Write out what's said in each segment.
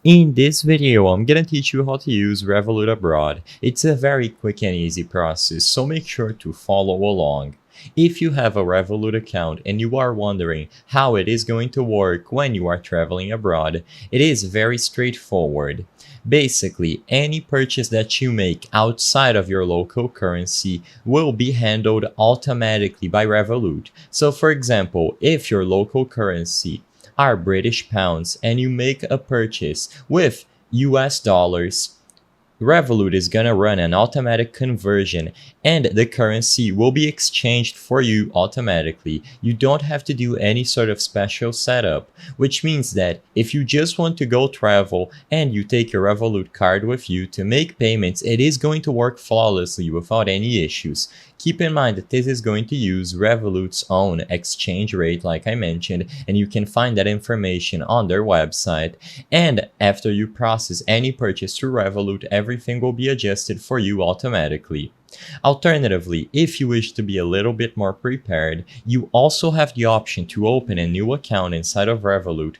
In this video, I'm gonna teach you how to use Revolut Abroad. It's a very quick and easy process, so make sure to follow along. If you have a Revolut account and you are wondering how it is going to work when you are traveling abroad, it is very straightforward. Basically, any purchase that you make outside of your local currency will be handled automatically by Revolut. So for example, if your local currency are British pounds and you make a purchase with US dollars, Revolut is gonna run an automatic conversion and the currency will be exchanged for you automatically. You don't have to do any sort of special setup, which means that if you just want to go travel and you take your Revolut card with you to make payments, it is going to work flawlessly without any issues. Keep in mind that this is going to use Revolut's own exchange rate, like I mentioned, and you can find that information on their website. And after you process any purchase through Revolut, everything will be adjusted for you automatically. Alternatively, if you wish to be a little bit more prepared, you also have the option to open a new account inside of Revolut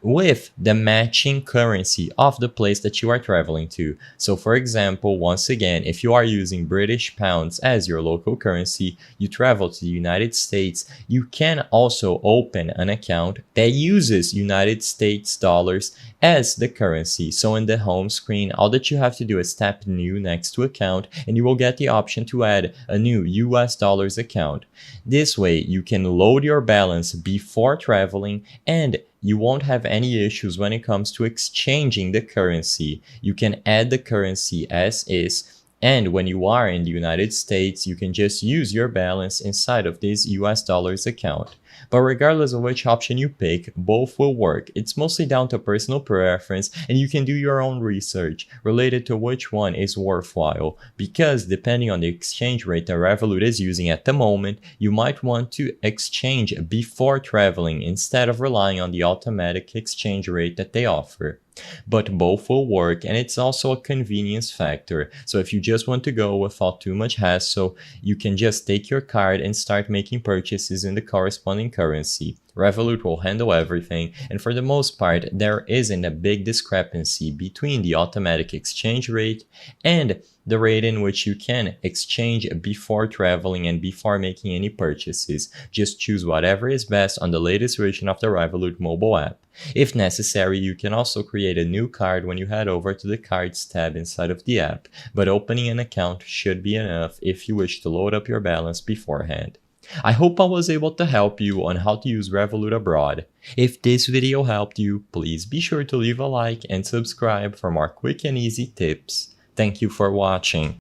with the matching currency of the place that you are traveling to. So for example, once again, if you are using British pounds as your local currency, you travel to the United States, you can also open an account that uses United States dollars as the currency. So in the home screen, all that you have to do is tap new next to account and you will get the option to add a new US dollars account. This way you can load your balance before traveling and you won't have any issues when it comes to exchanging the currency. You can add the currency as is, and when you are in the United States, you can just use your balance inside of this US dollars account. But regardless of which option you pick, both will work. It's mostly down to personal preference, and you can do your own research related to which one is worthwhile, because depending on the exchange rate that Revolut is using at the moment, you might want to exchange before traveling instead of relying on the automatic exchange rate that they offer. But both will work, and it's also a convenience factor. So if you just want to go without too much hassle, you can just take your card and start making purchases in the corresponding currency. Revolut will handle everything, and for the most part, there isn't a big discrepancy between the automatic exchange rate and the rate in which you can exchange before traveling and before making any purchases. Just choose whatever is best on the latest version of the Revolut mobile app. If necessary, you can also create a new card when you head over to the Cards tab inside of the app, but opening an account should be enough if you wish to load up your balance beforehand. I hope I was able to help you on how to use Revolut Abroad. If this video helped you, please be sure to leave a like and subscribe for more quick and easy tips. Thank you for watching.